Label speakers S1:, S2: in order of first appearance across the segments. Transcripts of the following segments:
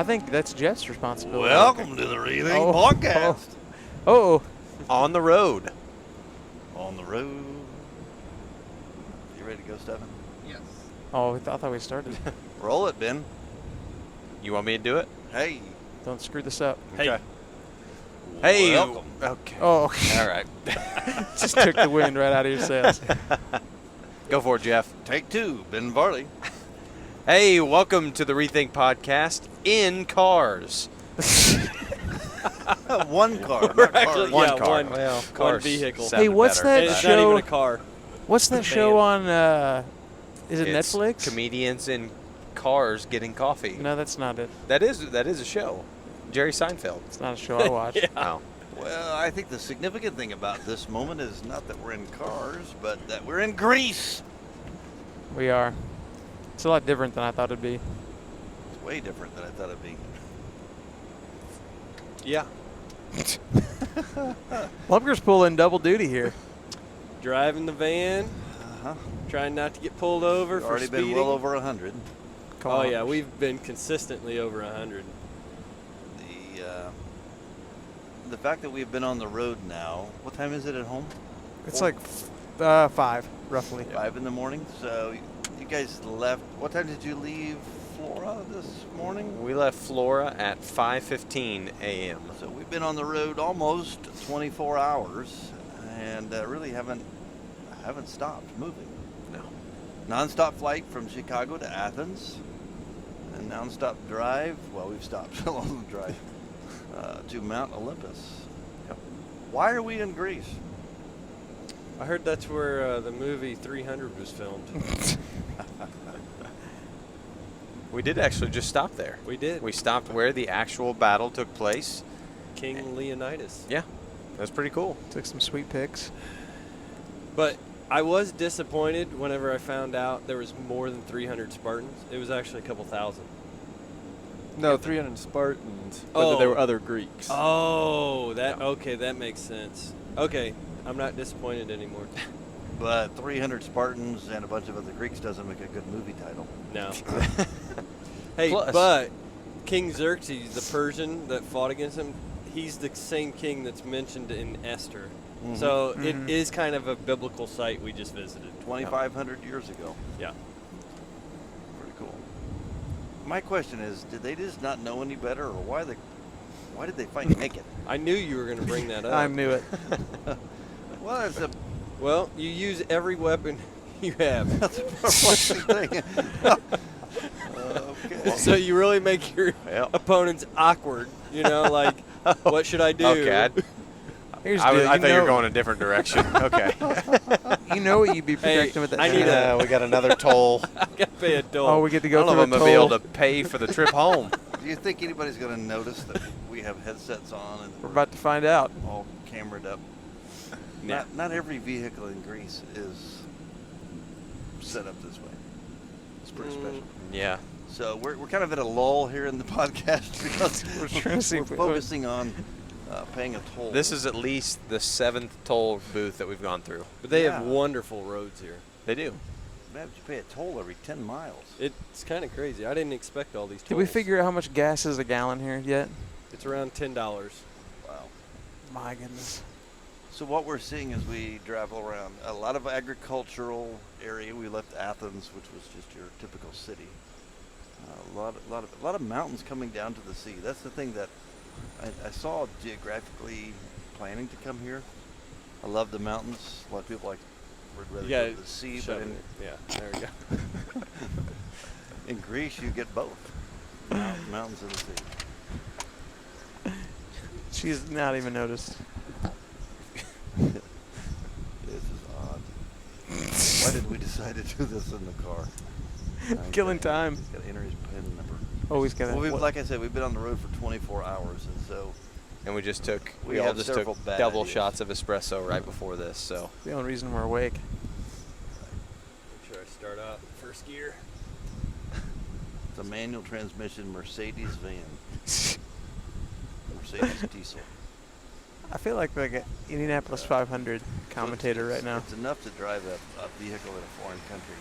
S1: I think that's Jeff's responsibility.
S2: Welcome to the ReThink podcast.
S1: Oh.
S3: On the road.
S2: On the road. You ready to go, Stephen?
S4: Yes.
S1: Oh, I thought we started.
S2: Roll it, Ben.
S3: You want me to do it?
S2: Hey.
S1: Don't screw this up.
S3: Okay. Hey.
S2: Welcome.
S3: Okay.
S1: Oh.
S3: All right.
S1: Just took the wind right out of your sails.
S3: Go for it, Jeff.
S2: Take two, Ben Varley.
S3: Hey, welcome to the ReThink podcast in cars.
S2: One car.
S4: We're
S2: not
S4: actually-
S2: cars.
S4: yeah,
S3: car.
S4: one-
S3: Well,
S4: one
S3: cars
S4: vehicle.
S3: sounded
S1: Hey, what's
S3: better.
S1: that
S4: And it's
S1: show?
S4: not even a car.
S1: What's that show on, is it
S3: It's
S1: Netflix?
S3: Comedians in cars getting coffee.
S1: No, that's not it.
S3: That is a show. Jerry Seinfeld.
S1: It's not a show I watch.
S4: Yeah.
S3: Oh.
S2: Well, I think the significant thing about this moment is not that we're in cars, but that we're in Greece.
S1: We are. It's a lot different than I thought it'd be.
S2: It's way different than I thought it'd be.
S3: Yeah.
S1: Lumpker's pulling double duty here.
S4: Driving the van,
S2: Uh-huh.
S4: trying not to get pulled over
S2: We've
S4: for
S2: already
S4: speeding.
S2: been well over 100.
S4: Oh yeah, we've been consistently over 100.
S2: The fact that we've been on the road now, what time is it at home?
S1: It's like 5, roughly.
S2: 5 in the morning. So you guys left. What time did you leave Flora this morning?
S3: We left Flora at 5:15 a.m.
S2: So we've been on the road almost 24 hours, and really haven't stopped moving.
S3: No.
S2: Non-stop flight from Chicago to Athens, and non-stop drive. Well, we've stopped along the drive to Mount Olympus.
S3: Yep.
S2: Why are we in Greece?
S4: I heard that's where the movie 300 was filmed.
S3: We did actually just stop there.
S4: We did.
S3: We stopped where the actual battle took place.
S4: King Leonidas.
S3: Yeah. That's pretty cool.
S1: Took some sweet pics.
S4: But I was disappointed whenever I found out there was more than 300 Spartans. It was actually a couple thousand.
S5: No, 300 Spartans.
S4: Oh.
S5: But there were other Greeks.
S4: Oh, okay, that makes sense. Okay, I'm not disappointed anymore.
S2: But 300 Spartans and a bunch of other Greeks doesn't make a good movie title.
S4: No. Hey,
S3: Plus-
S4: but King Xerxes, the Persian that fought against him, he's the same king that's mentioned in Esther.
S2: Mhm.
S4: So it is kind of a biblical site we just visited.
S2: 2,500 years ago.
S4: Yeah.
S2: Pretty cool. My question is, did they just not know any better, or why did they fight naked?
S4: I knew you were going to bring that up.
S1: I knew it.
S2: Well, it's a
S4: Well, you use every weapon you have.
S2: that's a perplexing thing. Okay.
S4: So you really make your
S3: Yep.
S4: opponents awkward. You know, like, what should I do?
S3: Okay.
S1: Here's
S3: I
S1: the-
S3: thought you were going a different direction. Okay.
S1: You know what you'd be protecting with that.
S4: I need
S1: shit.
S3: We got another toll.
S4: I got to pay a toll.
S1: Oh, we get to
S3: I
S1: go
S3: don't know
S1: through
S3: if
S1: a
S3: I'm going to be able
S1: toll.
S3: to pay for the trip home.
S2: Do you think anybody's going to notice that we have headsets on and
S1: We're about to find out.
S2: all cameraed up?
S4: Nah.
S2: Not every vehicle in Greece is set up this way. It's pretty special.
S3: Yeah.
S2: So we're kind of at a lull here in the podcast because
S1: We're trying to see
S2: we're
S1: if we-
S2: focusing on paying a toll.
S3: This is at least the 7th toll booth that we've gone through.
S4: But they have
S2: Yeah.
S4: wonderful roads here.
S3: They do.
S2: Man, you pay a toll every 10 miles.
S4: It's kind of crazy. I didn't expect all these tolls.
S1: Did we figure out how much gas is a gallon here yet?
S4: It's around $10.
S2: Wow.
S1: My goodness.
S2: So what we're seeing as we travel around, a lot of agricultural area. We left Athens, which was just your typical city. A lot of mountains coming down to the sea. That's the thing that I saw geographically planning to come here. I love the mountains. A lot of people would rather go to the sea, but
S4: shove it in. Yeah, there we go.
S2: in Greece you get both. Mountains and the sea.
S1: She's not even noticed.
S2: This is odd. Why did we decide to do this in the car?
S1: Killing time.
S2: He's got to enter his PIN number.
S1: Always got
S2: Well,
S1: to.
S2: like I said, we've been on the road for 24 hours, and so
S3: And we just took,
S2: We
S3: we all
S2: have
S3: just
S2: several
S3: took
S2: bad
S3: double
S2: ideas.
S3: shots of espresso right before this. So
S1: The only reason we're awake.
S4: Make sure I start out first gear.
S2: it's a manual transmission Mercedes van. Mercedes diesel.
S1: I feel like an Indianapolis 500 commentator right now.
S2: It's enough to drive a vehicle in a foreign country.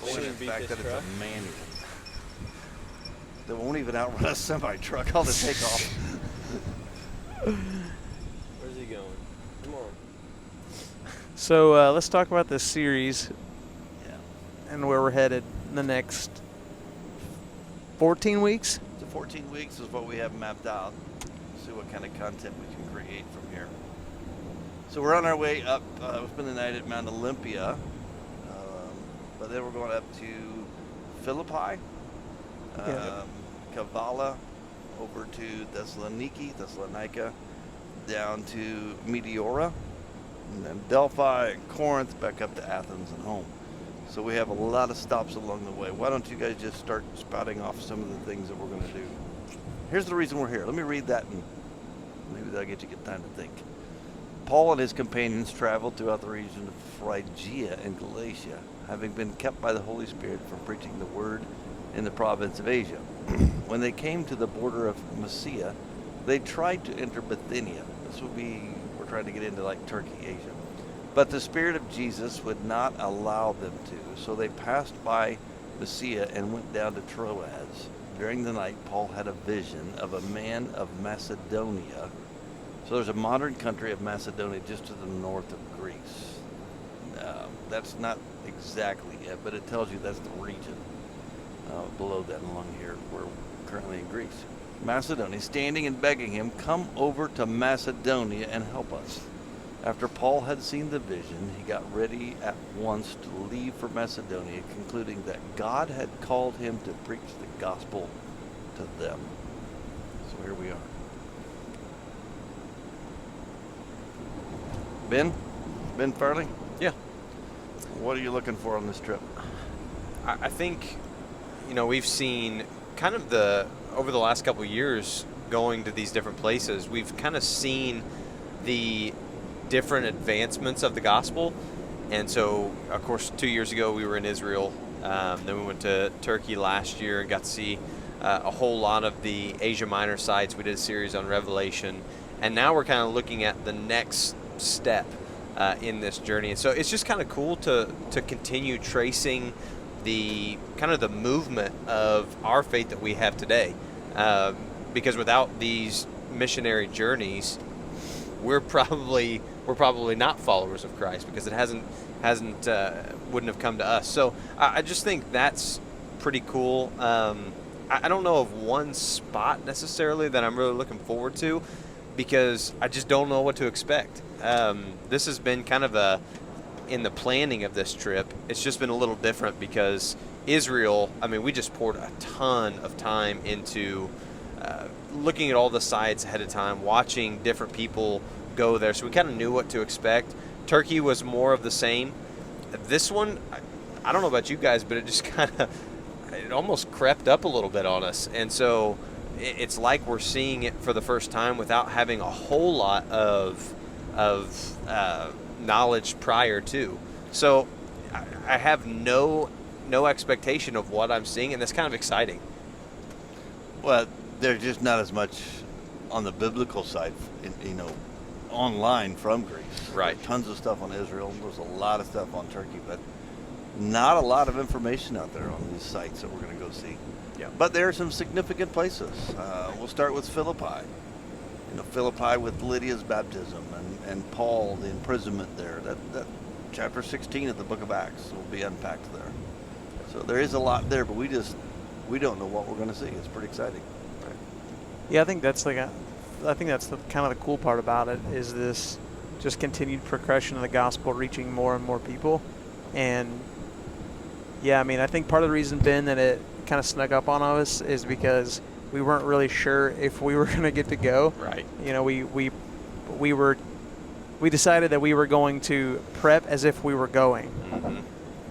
S4: Shouldn't
S2: Only the
S4: beat
S2: fact
S4: this
S2: that it's
S4: truck.
S2: a manual. that won't even outrun a semi-truck on the takeoff.
S4: Where's he going? Come on.
S1: So let's talk about this series
S2: Yeah.
S1: and where we're headed in the next 14 weeks.
S2: So 14 weeks is what we have mapped out. See what kind of content we can create from here. So we're on our way up. We'll spend the night at Mount Olympia. But then we're going up to Philippi,
S1: Yeah.
S2: Kavala, over to Thessalonica, down to Meteora, and then Delphi and Corinth, back up to Athens and home. So we have a lot of stops along the way. Why don't you guys just start spouting off some of the things that we're going to do? Here's the reason we're here. Let me read that, and maybe that'll get you good time to think. Paul and his companions traveled throughout the region of Phrygia and Galatia, having been kept by the Holy Spirit from preaching the word in the province of Asia. When they came to the border of Mysia, they tried to enter Bithynia. This would be, we're trying to get into like Turkey, Asia. But the Spirit of Jesus would not allow them to, so they passed by Mysia and went down to Troas. During the night, Paul had a vision of a man of Macedonia. So there's a modern country of Macedonia just to the north of Greece. That's not exactly it, but it tells you that's the region below that along here. We're currently in Greece. Macedonia, standing and begging him, "Come over to Macedonia and help us." After Paul had seen the vision, he got ready at once to leave for Macedonia, concluding that God had called him to preach the gospel to them. So here we are. Ben Farley?
S3: Yeah.
S2: What are you looking for on this trip?
S3: I think, we've seen kind of over the last couple of years going to these different places, we've kind of seen the different advancements of the gospel. And so, of course, 2 years ago we were in Israel. Then we went to Turkey last year and got to see a whole lot of the Asia Minor sites. We did a series on Revelation. And now we're kind of looking at the next step in this journey. And so it's just kind of cool to continue tracing the kind of the movement of our faith that we have today. Because without these missionary journeys, we're probably not followers of Christ, because it wouldn't have come to us. So I just think that's pretty cool. I don't know of one spot necessarily that I'm really looking forward to, because I just don't know what to expect. This has been kind of in the planning of this trip, it's just been a little different, because Israel, we just poured a ton of time into looking at all the sites ahead of time, watching different people go there, so we kind of knew what to expect. Turkey was more of the same. This one, I don't know about you guys, but it just it almost crept up a little bit on us, and so it's like we're seeing it for the first time without having a whole lot of knowledge prior to. So I have no expectation of what I'm seeing, and that's kind of exciting.
S2: Well, there's just not as much on the biblical side, online from Greece.
S3: Right.
S2: There's tons of stuff on Israel. There's a lot of stuff on Turkey, but not a lot of information out there on these sites that we're going to go see.
S3: Yeah.
S2: But there are some significant places. We'll start with Philippi. Philippi with Lydia's baptism and Paul, the imprisonment there. That chapter 16 of the book of Acts will be unpacked there. So there is a lot there, but we don't know what we're going to see. It's pretty exciting.
S1: Yeah, I think that's the kind of the cool part about it, is this just continued progression of the gospel reaching more and more people. And yeah, I think part of the reason, Ben, that it kind of snuck up on us is because we weren't really sure if we were going to get to go.
S3: Right.
S1: We decided that we were going to prep as if we were going,
S3: Mm-hmm.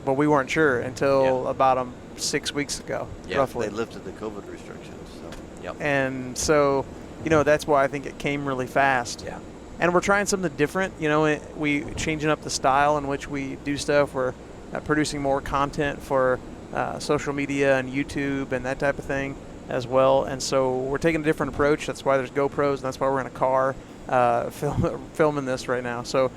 S1: but we weren't sure until about 6 weeks ago, roughly.
S2: They lifted the COVID restrictions. So.
S3: Yep.
S1: And so, that's why I think it came really fast.
S3: Yeah.
S1: And we're trying something different. We changing up the style in which we do stuff. We're producing more content for social media and YouTube and that type of thing as well. And so we're taking a different approach. That's why there's GoPros, and that's why we're in a car filming this right now. So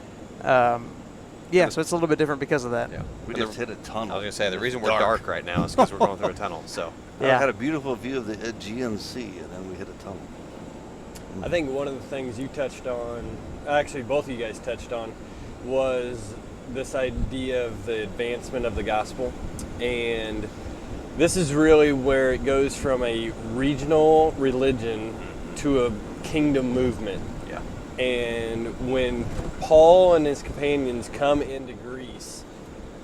S1: Yeah, so it's a little bit different because of that.
S3: Yeah.
S2: We
S3: And
S2: just hit a tunnel.
S3: I was gonna say the
S2: It's
S3: reason we're dark right now is because we're going through a tunnel. So
S2: I
S1: Yeah.
S2: had a beautiful view of the Aegean Sea, and then we hit a tunnel.
S4: I think one of the things you touched on, actually both of you guys touched on, was this idea of the advancement of the gospel. And this is really where it goes from a regional religion to a kingdom movement.
S3: yeah,
S4: And when Paul and his companions come into Greece,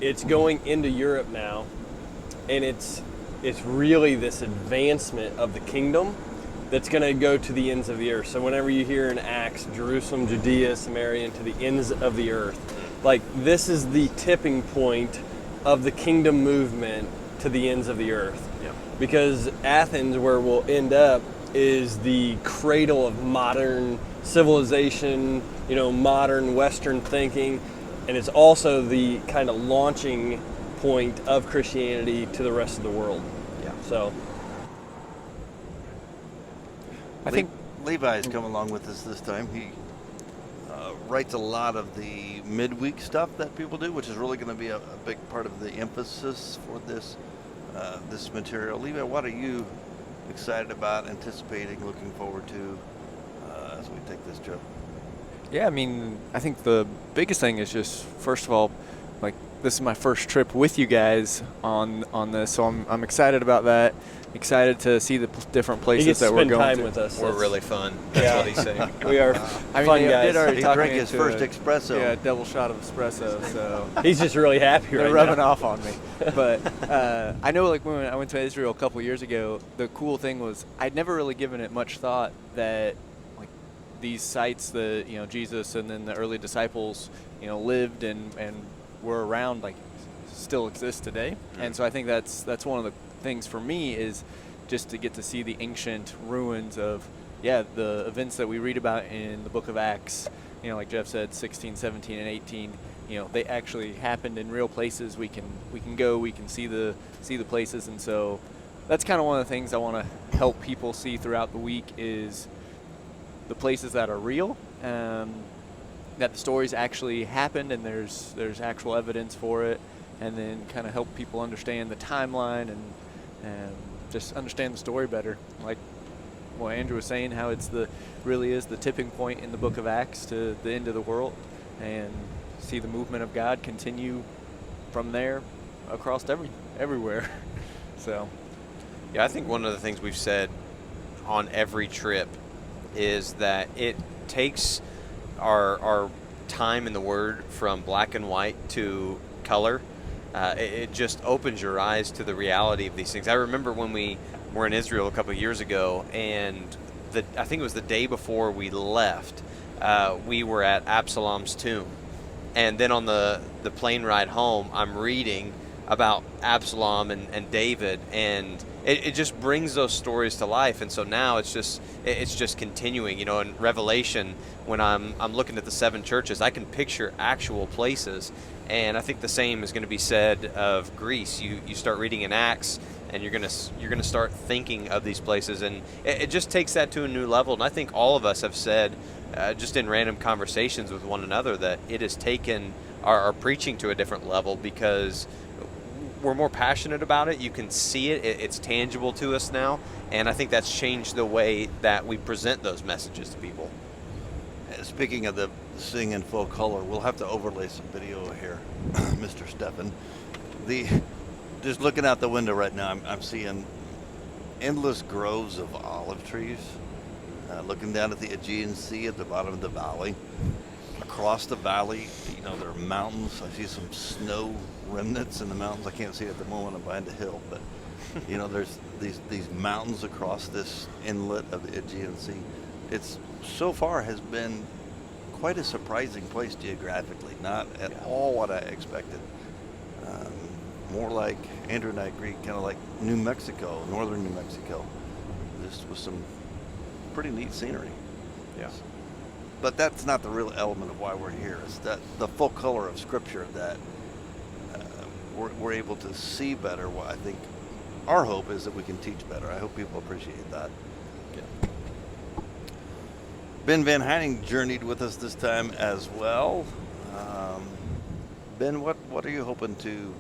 S4: it's going into Europe now, and it's really this advancement of the kingdom that's going to go to the ends of the earth. So whenever you hear in Acts, Jerusalem, Judea, Samaria, and to the ends of the earth, like this is the tipping point of the kingdom movement to the ends of the earth.
S3: yeah,
S4: Because Athens, where we'll end up, is the cradle of modern civilization, modern Western thinking, and it's also the kind of launching point of Christianity to the rest of the world.
S3: yeah.
S4: So
S5: I think
S2: Levi's come along with us this time. He writes a lot of the midweek stuff that people do, which is really going to be a big part of the emphasis for this this material. Levi, what are you excited about, anticipating, looking forward to as we take this trip?
S5: Yeah, I mean, I think the biggest thing is just, first of all, like, this is my first trip with you guys on this, so I'm excited about that. Excited to see the different
S4: he
S5: places
S4: gets to
S5: that we're
S4: spend
S5: going
S4: time
S5: to.
S4: with us.
S3: We're
S4: That's-
S3: really fun. That's
S4: Yeah.
S3: what he's saying.
S4: We are
S5: I mean,
S4: fun
S5: they
S4: guys.
S5: did already
S2: He
S5: talk
S2: drank
S5: me
S2: his
S5: into
S2: first
S5: a-
S2: espresso.
S5: Yeah, a double shot of espresso, so
S4: He's just really happy
S5: they're
S4: right
S5: rubbing
S4: now.
S5: off on me. But I know, like, when I went to Israel a couple years ago, the cool thing was I'd never really given it much thought that, like, these sites that Jesus and then the early disciples lived and were around, like, still exist today. And so I think that's one of the things for me is just to get to see the ancient ruins of the events that we read about in the book of Acts. Like Jeff said, 16, 17, and 18. They actually happened in real places. We can go, we can see the places, and so that's kind of one of the things I want to help people see throughout the week is the places that are real, that the stories actually happened, and there's actual evidence for it, and then kind of help people understand the timeline and just understand the story better. Like what Andrew was saying, how really is the tipping point in the book of Acts to the end of the world, and see the movement of God continue from there across everywhere. So
S3: Yeah, I think one of the things we've said on every trip is that it takes our time in the Word from black and white to color. It just opens your eyes to the reality of these things. I remember when we were in Israel a couple of years ago, and I think it was the day before we left, we were at Absalom's tomb. And then on the plane ride home, I'm reading about Absalom and David, and it just brings those stories to life. And so now it's just continuing. In Revelation, when I'm looking at the 7 churches, I can picture actual places. And I think the same is going to be said of Greece. You start reading in Acts, and you're gonna start thinking of these places, and it just takes that to a new level. And I think all of us have said, just in random conversations with one another, that it has taken our preaching to a different level because we're more passionate about it. You can see it. It's tangible to us now, and I think that's changed the way that we present those messages to people.
S2: Speaking of the seeing in full color, we'll have to overlay some video here, Mr. Steffen. Just looking out the window right now, I'm seeing endless groves of olive trees. Looking down at the Aegean Sea at the bottom of the valley. Across the valley, there are mountains. I see some snow remnants in the mountains. I can't see it at the moment. I'm behind a hill, but there's these mountains across this inlet of the Aegean Sea. It's so far has been quite a surprising place geographically. Not at all what I expected. More like Andrew and I agree, kind of like New Mexico, northern New Mexico. Just with some pretty neat scenery.
S3: Yeah.
S2: But that's not the real element of why we're here. It's that the full color of Scripture that we're able to see better. What I think our hope is that we can teach better. I hope people appreciate that.
S3: Yeah.
S2: Ben Van Heining journeyed with us this time as well. Ben, what are you hoping to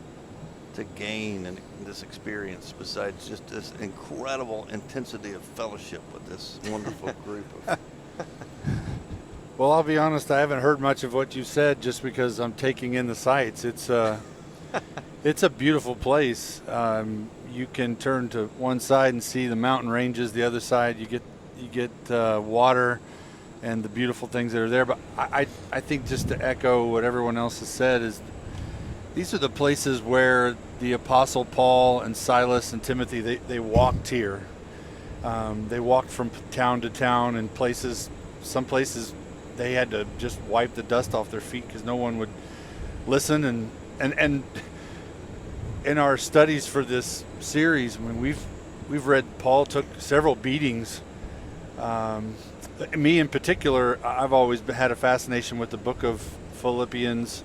S2: gain in this experience besides just this incredible intensity of fellowship with this wonderful group of?
S6: Well, I'll be honest, I haven't heard much of what you said just because I'm taking in the sights. It's a beautiful place. You can turn to one side and see the mountain ranges. The other side, you get water and the beautiful things that are there. But I think, just to echo what everyone else has said, is these are the places where the Apostle Paul and Silas and Timothy, they walked here. They walked from town to town, and some places they had to just wipe the dust off their feet because no one would listen. And in our studies for this series, I mean, we've read Paul took several beatings. Me in particular, I've always had a fascination with the book of Philippians,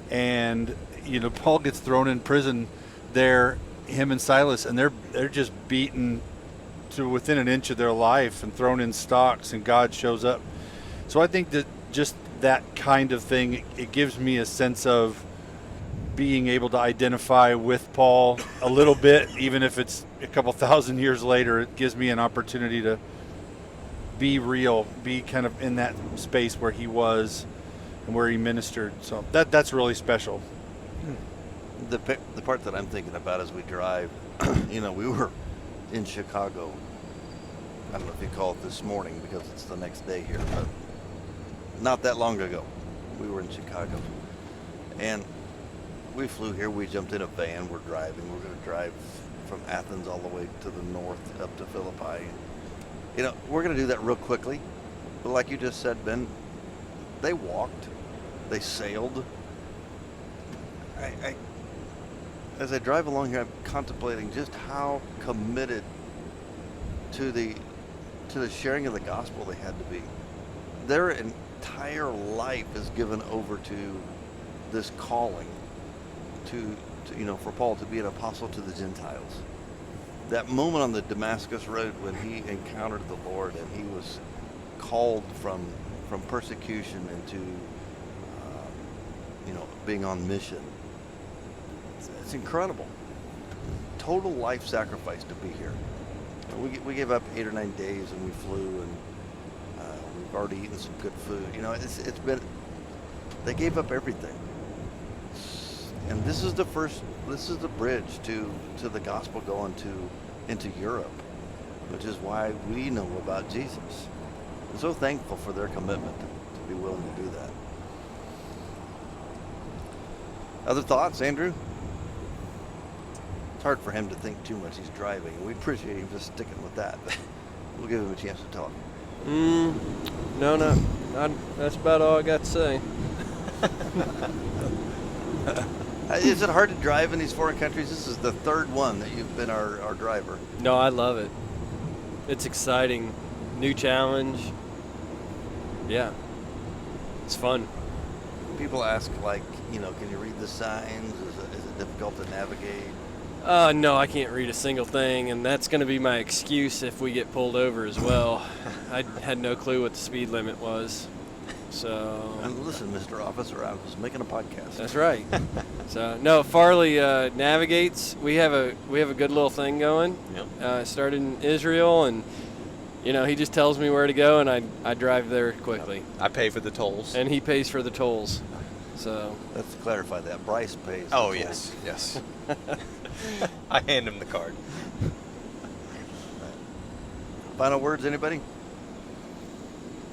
S6: and Paul gets thrown in prison there, him and Silas, and they're just beaten to within an inch of their life and thrown in stocks, and God shows up. So I think that just that kind of thing, it gives me a sense of being able to identify with Paul a little bit, even if it's a couple thousand years later. It gives me an opportunity to be real, be kind of in that space where he was and where he ministered. So that's really special.
S2: The part that I'm thinking about as we drive, we were in Chicago. I don't know if you call it this morning because it's the next day here, but not that long ago, we were in Chicago. And we flew here, we jumped in a van, we're driving. We're going to drive from Athens all the way to the north up to Philippi. We're going to do that real quickly. But like you just said, Ben, they walked, they sailed. As I drive along here, I'm contemplating just how committed to the sharing of the gospel they had to be. Their entire life is given over to this calling to for Paul to be an apostle to the Gentiles. That moment on the Damascus Road when he encountered the Lord and he was called from persecution into being on mission. It's incredible. Total life sacrifice to be here. We gave up 8 or 9 days and we flew, and we've already eaten some good food. It's been, they gave up everything. And this is the bridge to the gospel going into Europe, which is why we know about Jesus. I'm so thankful for their commitment to be willing to do that. Other thoughts, Andrew? It's hard for him to think too much. He's driving. We appreciate him just sticking with that. But we'll give him a chance to talk.
S4: No. That's about all I got to say.
S2: Is it hard to drive in these foreign countries? This is the third one that you've been our driver.
S4: No, I love it. It's exciting. New challenge. Yeah. It's fun.
S2: People ask, can you read the signs? Is it difficult to navigate?
S4: No, I can't read a single thing, and that's going to be my excuse if we get pulled over as well. I had no clue what the speed limit was. So.
S2: And listen, Mr. Officer, I was making a podcast.
S4: That's right. So no, Farley navigates. We have a good little thing going.
S2: Yep.
S4: Started in Israel, and he just tells me where to go, and I drive there quickly.
S3: I pay for the tolls,
S4: and he pays for the tolls. So
S2: let's clarify that. Bryce pays.
S3: Oh yes. I hand him the card.
S2: Final words, anybody?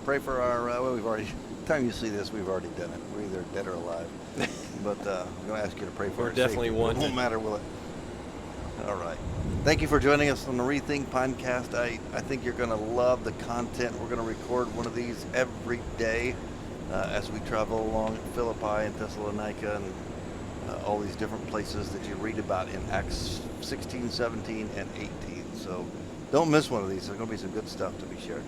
S2: Pray for our. We've already. Time you see this, we've already done it. We're either dead or alive. But I'm going to ask you to pray for
S4: We're
S2: our
S4: definitely
S2: safety.
S4: wanted.
S2: It won't matter, will it? All right. Thank you for joining us on the ReThink podcast. I think you're going to love the content. We're going to record one of these every day as we travel along Philippi and Thessalonica and all these different places that you read about in Acts 16, 17, and 18. So don't miss one of these. There's going to be some good stuff to be shared.